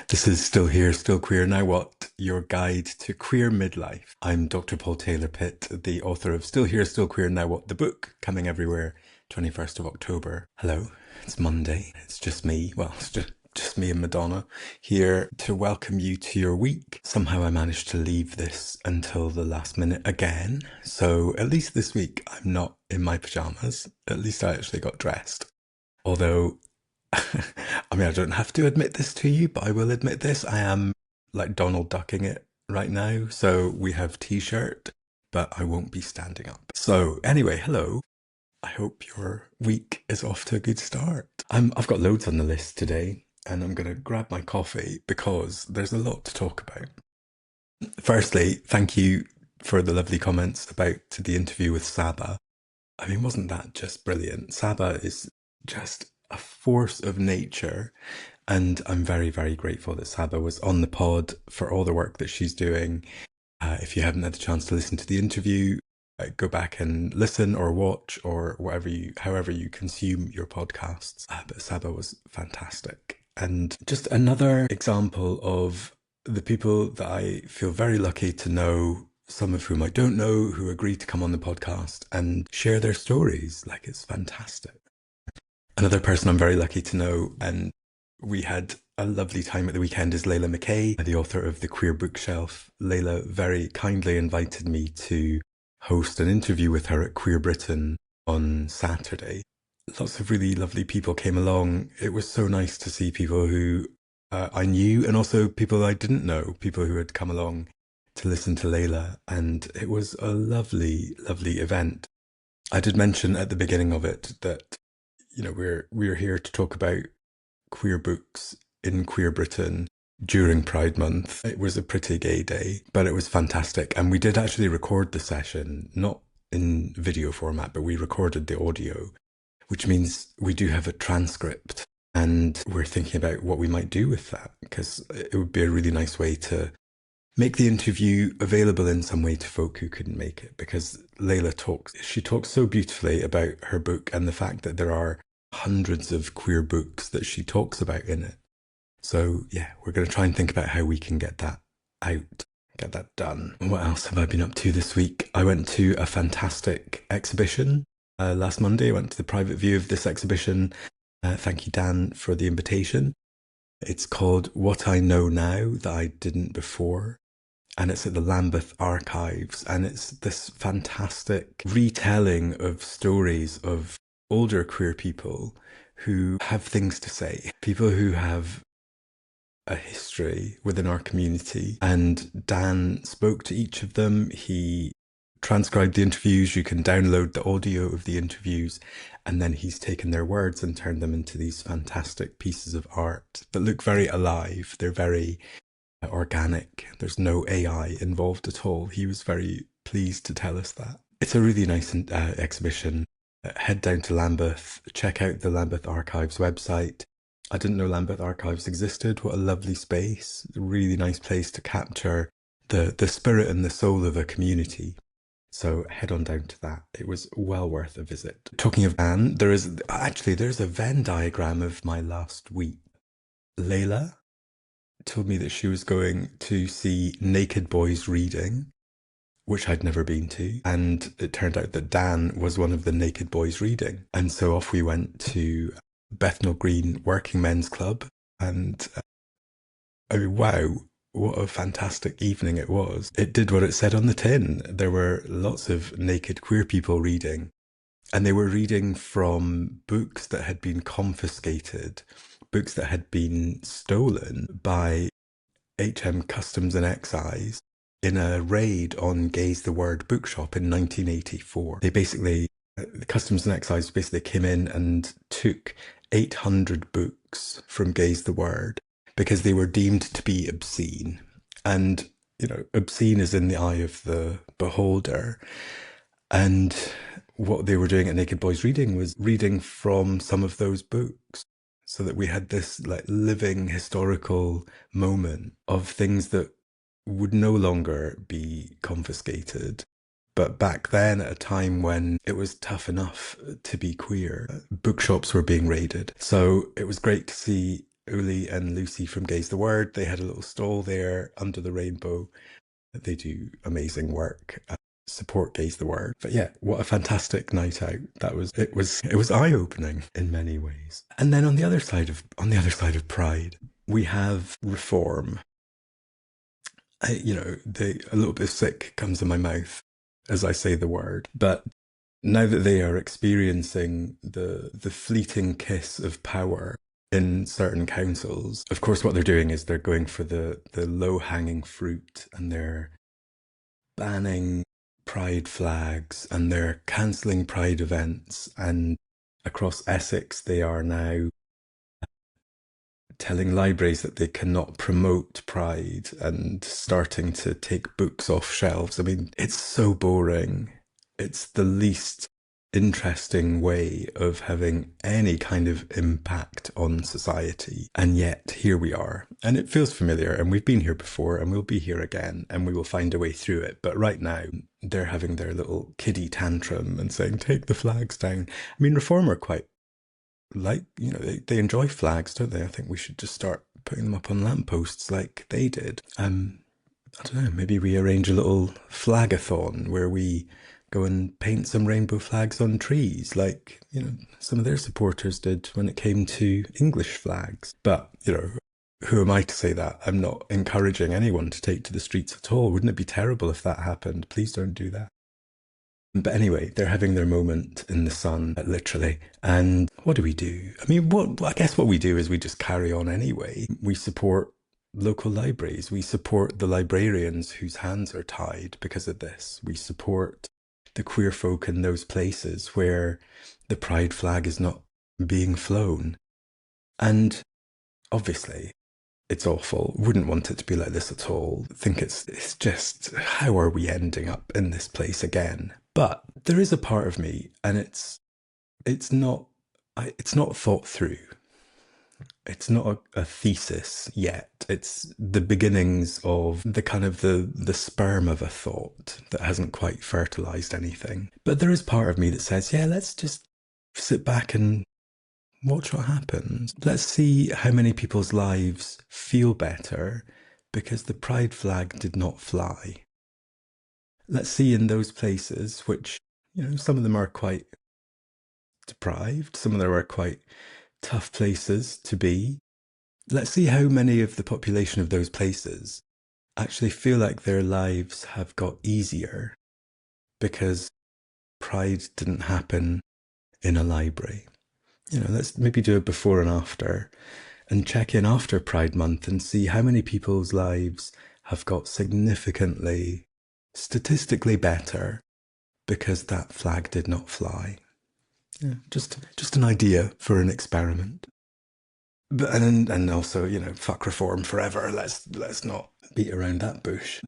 This is Still Here, Still Queer Now What? Your guide to queer midlife. I'm Dr. Paul Taylor-Pitt, the author of Still Here, Still Queer Now What? The book, coming everywhere, 21st of October. Hello, it's Monday. It's just me. Well, it's just me and Madonna here to welcome you to your week. Somehow I managed to leave this until the last minute again. So at least this week I'm not in my pajamas. At least I actually got dressed. Although I mean, I don't have to admit this to you, but I will admit this. I am like Donald ducking it right now. So we have t-shirt, but I won't be standing up. So anyway, hello. I hope your week is off to a good start. I've got loads on the list today, and I'm going to grab my coffee because there's a lot to talk about. Firstly, thank you for the lovely comments about the interview with Saba. I mean, wasn't that just brilliant? Saba is just a force of nature. And I'm very, very grateful that Saba was on the pod for all the work that she's doing. If you haven't had the chance to listen to the interview, go back and listen or watch or however you consume your podcasts. But Saba was fantastic. And just another example of the people that I feel very lucky to know, some of whom I don't know, who agreed to come on the podcast and share their stories. Like, it's fantastic. Another person I'm very lucky to know, and we had a lovely time at the weekend, is Layla McCay, the author of The Queer Bookshelf. Layla very kindly invited me to host an interview with her at Queer Britain on Saturday. Lots of really lovely people came along. It was so nice to see people who I knew and also people I didn't know, people who had come along to listen to Layla. And it was a lovely, lovely event. I did mention at the beginning of it that, you know, we're here to talk about queer books in Queer Britain during Pride Month. It was a pretty gay day, but it was fantastic. And we did actually record the session, not in video format, but we recorded the audio, which means we do have a transcript. And we're thinking about what we might do with that, because it would be a really nice way to make the interview available in some way to folk who couldn't make it. Because Layla she talks so beautifully about her book and the fact that there are hundreds of queer books that she talks about in it. So yeah, we're going to try and think about how we can get that out, get that done. What else have I been up to this week? I went to a fantastic exhibition last Monday. I went to the private view of this exhibition. Thank you, Dan, for the invitation. It's called What I Know Now That I Didn't Before. And it's at the Lambeth Archives. And it's this fantastic retelling of stories of older queer people who have things to say, people who have a history within our community. And Dan spoke to each of them. He transcribed the interviews. You can download the audio of the interviews. And then he's taken their words and turned them into these fantastic pieces of art that look very alive. They're very organic. There's no AI involved at all. He was very pleased to tell us that. It's a really nice exhibition. Head down to Lambeth, check out the Lambeth Archives website. I didn't know Lambeth Archives existed. What a lovely space. A really nice place to capture the spirit and the soul of a community. So head on down to that. It was well worth a visit. Talking of Anne, there's a Venn diagram of my last week. Layla told me that she was going to see Naked Boys Reading, which I'd never been to. And it turned out that Dan was one of the Naked Boys Reading. And so off we went to Bethnal Green Working Men's Club. And I mean, wow, what a fantastic evening it was. It did what it said on the tin. There were lots of naked queer people reading. And they were reading from books that had been confiscated, books that had been stolen by HM Customs and Excise in a raid on Gaze the Word bookshop in 1984. They basically, the Customs and Excise basically came in and took 800 books from Gaze the Word because they were deemed to be obscene. And, you know, obscene is in the eye of the beholder. And what they were doing at Naked Boys Reading was reading from some of those books, so that we had this like living historical moment of things that would no longer be confiscated. But back then, at a time when it was tough enough to be queer, bookshops were being raided. So it was great to see Uli and Lucy from Gaze the Word, they had a little stall there under the rainbow. They do amazing work. Support Gaze the Word. But yeah, what a fantastic night out. It was eye-opening in many ways. And then on the other side of Pride, we have Reform. A little bit of sick comes in my mouth as I say the word. But now that they are experiencing the fleeting kiss of power in certain councils, of course, what they're doing is they're going for the low-hanging fruit, and they're banning pride flags and they're cancelling pride events. And across Essex, they are now telling libraries that they cannot promote Pride and starting to take books off shelves. I mean, it's so boring. It's the least interesting way of having any kind of impact on society. And yet here we are. And it feels familiar, and we've been here before, and we'll be here again, and we will find a way through it. But right now, they're having their little kiddie tantrum and saying, take the flags down. I mean, Reform are quite they enjoy flags, don't they? I think we should just start putting them up on lampposts like they did. I don't know, maybe we arrange a little flagathon where we go and paint some rainbow flags on trees, like, some of their supporters did when it came to English flags. But, who am I to say that? I'm not encouraging anyone to take to the streets at all. Wouldn't it be terrible if that happened? Please don't do that. But anyway, they're having their moment in the sun, literally. And what do we do? I mean, I guess what we do is we just carry on anyway. We support local libraries. We support the librarians whose hands are tied because of this. We support the queer folk in those places where the pride flag is not being flown. And obviously, it's awful. Wouldn't want it to be like this at all. Think it's just, how are we ending up in this place again? But there is a part of me, and it's not thought through. It's not a thesis yet. It's the beginnings of the kind of the sperm of a thought that hasn't quite fertilized anything. But there is part of me that says, yeah, let's just sit back and watch what happens. Let's see how many people's lives feel better because the pride flag did not fly. Let's see in those places, which, some of them are quite deprived, some of them are quite tough places to be. Let's see how many of the population of those places actually feel like their lives have got easier because pride didn't happen in a library. Let's maybe do a before and after and check in after Pride Month and see how many people's lives have got significantly, statistically better because that flag did not fly. Yeah, just an idea for an experiment. But and also, fuck Reform forever. Let's not beat around that bush.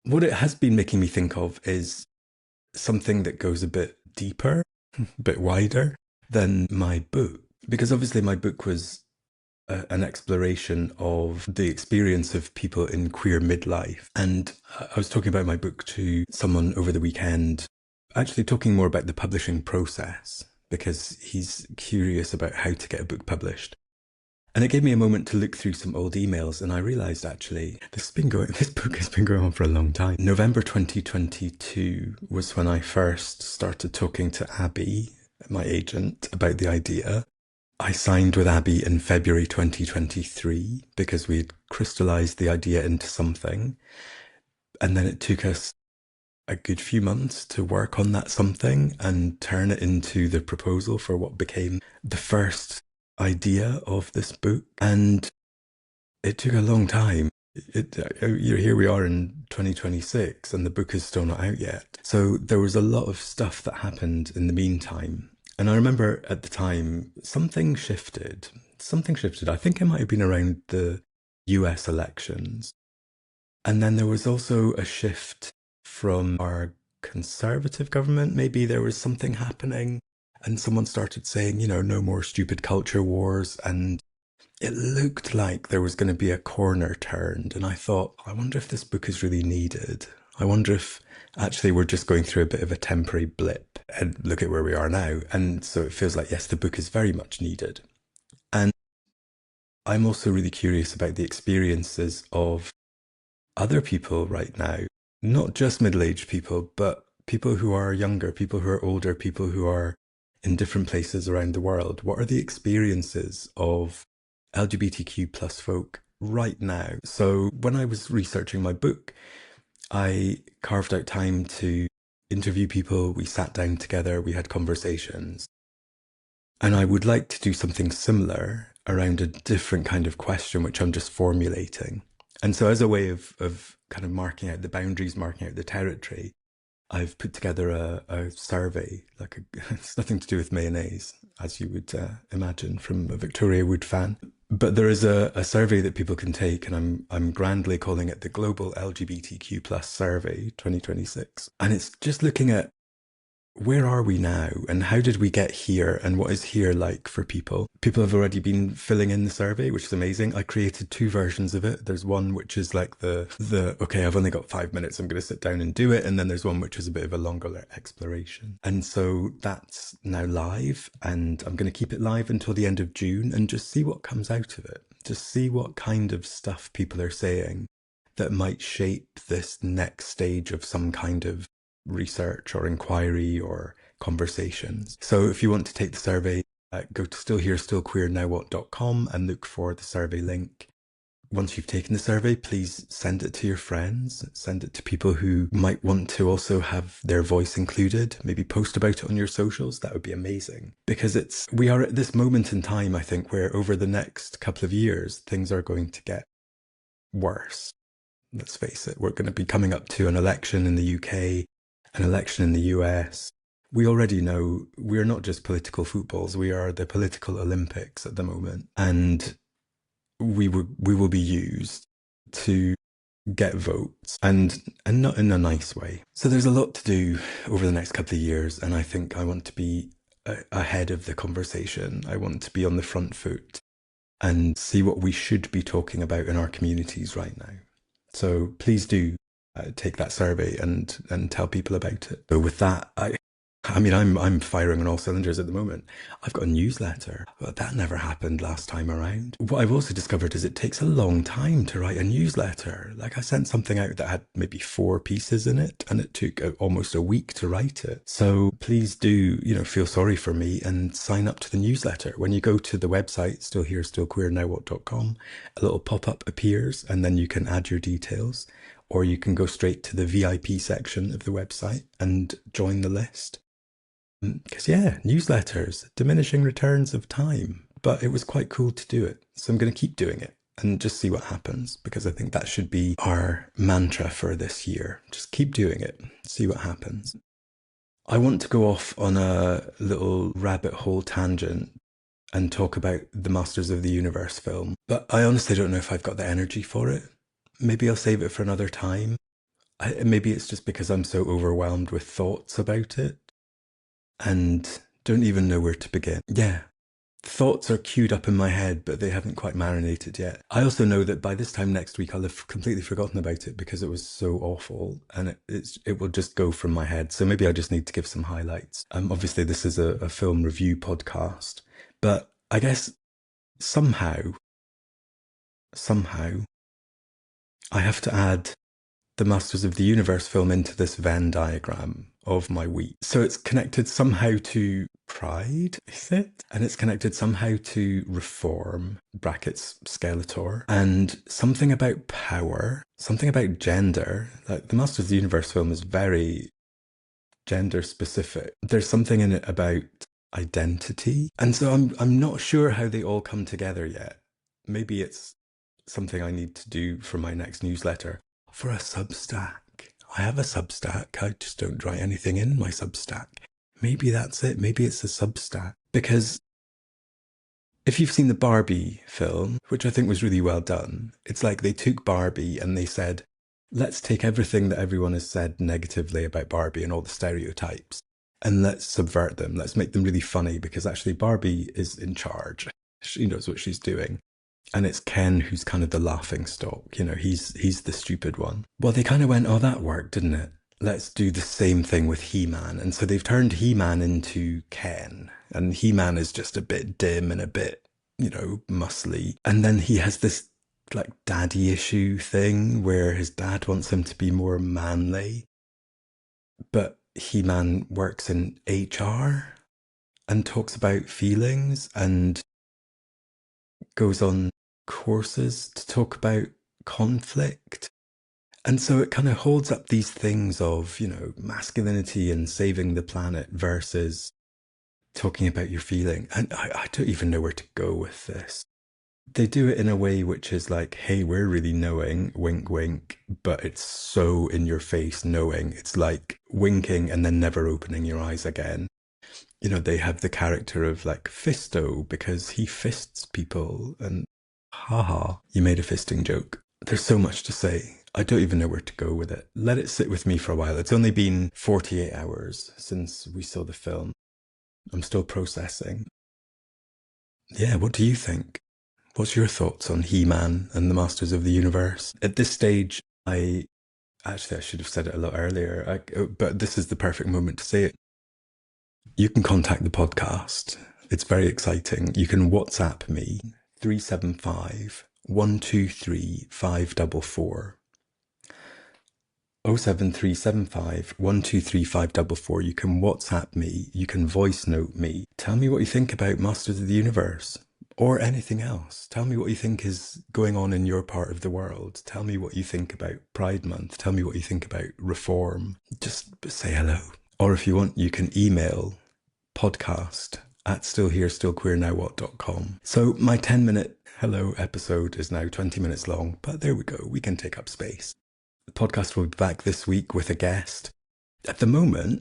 What it has been making me think of is something that goes a bit deeper, a bit wider than my book. Because obviously my book was an exploration of the experience of people in queer midlife. And I was talking about my book to someone over the weekend, actually talking more about the publishing process, because he's curious about how to get a book published. And it gave me a moment to look through some old emails, and I realised actually this book has been going on for a long time. November 2022 was when I first started talking to Abby, my agent, about the idea. I signed with Abby in February 2023 because we had crystallised the idea into something. And then it took us a good few months to work on that something and turn it into the proposal for what became the first idea of this book. And it took a long time. Here we are in 2026 and the book is still not out yet. So there was a lot of stuff that happened in the meantime. And I remember at the time, something shifted. I think it might have been around the US elections. And then there was also a shift from our conservative government. Maybe there was something happening and someone started saying, no more stupid culture wars. And it looked like there was going to be a corner turned. And I thought, I wonder if this book is really needed. I wonder if actually we're just going through a bit of a temporary blip, and look at where we are now. And so it feels like, yes, the book is very much needed. And I'm also really curious about the experiences of other people right now, not just middle-aged people, but people who are younger, people who are older, people who are in different places around the world. What are the experiences of LGBTQ plus folk right now? So when I was researching my book, I carved out time to interview people. We sat down together, we had conversations. And I would like to do something similar around a different kind of question, which I'm just formulating. And so as a way of kind of marking out the boundaries, marking out the territory, I've put together a survey, it's nothing to do with mayonnaise, as you would imagine from a Victoria Wood fan. But there is a survey that people can take, and I'm grandly calling it the Global LGBTQ Plus Survey 2026. And it's just looking at where are we now and how did we get here and what is here like for people? People have already been filling in the survey, which is amazing. I created two versions of it. There's one which is like okay, I've only got 5 minutes, I'm going to sit down and do it. And then there's one which is a bit of a longer exploration. And so that's now live, and I'm going to keep it live until the end of June and just see what comes out of it. Just see what kind of stuff people are saying that might shape this next stage of some kind of research or inquiry or conversations. So if you want to take the survey, go to stillherestillqueernowwhat.com and look for the survey link. Once you've taken the survey, please send it to your friends, send it to people who might want to also have their voice included, maybe post about it on your socials. That would be amazing, because we are at this moment in time, I think, where over the next couple of years, things are going to get worse. Let's face it, we're going to be coming up to an election in the UK, an election in the US. We already know we're not just political footballs, we are the political Olympics at the moment. And we will be used to get votes, and not in a nice way. So there's a lot to do over the next couple of years, and I think I want to be ahead of the conversation. I want to be on the front foot and see what we should be talking about in our communities right now. So please do take that survey and tell people about it. So with that, I'm firing on all cylinders at the moment. I've got a newsletter, but that never happened last time around. What I've also discovered is it takes a long time to write a newsletter. Like, I sent something out that had maybe 4 pieces in it, and it took almost a week to write it. So please do, feel sorry for me and sign up to the newsletter. When you go to the website, stillherestillqueernowwhat.com, a little pop-up appears, and then you can add your details, or you can go straight to the VIP section of the website and join the list. Because newsletters, diminishing returns of time, but it was quite cool to do it. So I'm going to keep doing it and just see what happens, because I think that should be our mantra for this year. Just keep doing it, see what happens. I want to go off on a little rabbit hole tangent and talk about the Masters of the Universe film, but I honestly don't know if I've got the energy for it. Maybe I'll save it for another time. Maybe it's just because I'm so overwhelmed with thoughts about it and don't even know where to begin. Yeah, thoughts are queued up in my head, but they haven't quite marinated yet. I also know that by this time next week, I'll have completely forgotten about it because it was so awful, and it will just go from my head. So maybe I just need to give some highlights. Obviously, this is a film review podcast, but I guess somehow, I have to add the Masters of the Universe film into this Venn diagram of my week. So it's connected somehow to pride, is it? And it's connected somehow to reform, brackets, Skeletor, and something about power, something about gender. Like, the Masters of the Universe film is very gender specific. There's something in it about identity. And so I'm not sure how they all come together yet. Maybe it's something I need to do for my next newsletter. For a Substack. I have a Substack. I just don't write anything in my Substack. Maybe that's it. Maybe it's a Substack. Because if you've seen the Barbie film, which I think was really well done, it's like they took Barbie and they said, let's take everything that everyone has said negatively about Barbie and all the stereotypes, and let's subvert them. Let's make them really funny, because actually Barbie is in charge. She knows what she's doing. And it's Ken who's kind of the laughing stock, he's the stupid one. Well, they kind of went, oh, that worked, didn't it? Let's do the same thing with He-Man. And so they've turned He-Man into Ken. And He-Man is just a bit dim and a bit muscly. And then he has this like daddy issue thing where his dad wants him to be more manly, but He-Man works in HR and talks about feelings and goes on courses to talk about conflict. And so it kind of holds up these things of, masculinity and saving the planet versus talking about your feeling. And I don't even know where to go with this. They do it in a way which is like, hey, we're really knowing, wink, wink, but it's so in your face knowing. It's like winking and then never opening your eyes again. They have the character of like Fisto because he fists people and haha, you made a fisting joke. There's so much to say. I don't even know where to go with it. Let it sit with me for a while. It's only been 48 hours since we saw the film. I'm still processing. Yeah, what do you think? What's your thoughts on He-Man and the Masters of the Universe? At this stage, I should have said it a lot earlier, but this is the perfect moment to say it. You can contact the podcast. It's very exciting. You can WhatsApp me 375 123 544. 07375 123 544. You can WhatsApp me. You can voice note me. Tell me what you think about Masters of the Universe or anything else. Tell me what you think is going on in your part of the world. Tell me what you think about Pride Month. Tell me what you think about reform. Just say hello. Or if you want, you can email podcast at stillherestillqueernowwhat.com. So my 10-minute hello episode is now 20 minutes long, but there we go. We can take up space. The podcast will be back this week with a guest. At the moment,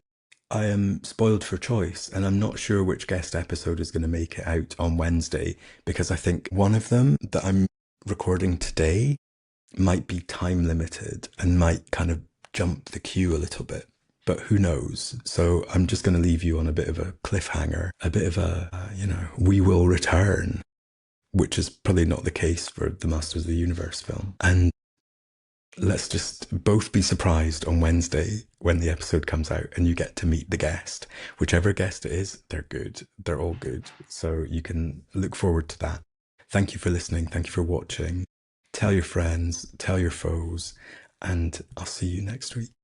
I am spoiled for choice, and I'm not sure which guest episode is going to make it out on Wednesday, because I think one of them that I'm recording today might be time limited and might kind of jump the queue a little bit. But who knows? So I'm just going to leave you on a bit of a cliffhanger, a bit of a, we will return, which is probably not the case for the Masters of the Universe film. And let's just both be surprised on Wednesday when the episode comes out and you get to meet the guest. Whichever guest it is, they're good. They're all good. So you can look forward to that. Thank you for listening. Thank you for watching. Tell your friends, tell your foes, and I'll see you next week.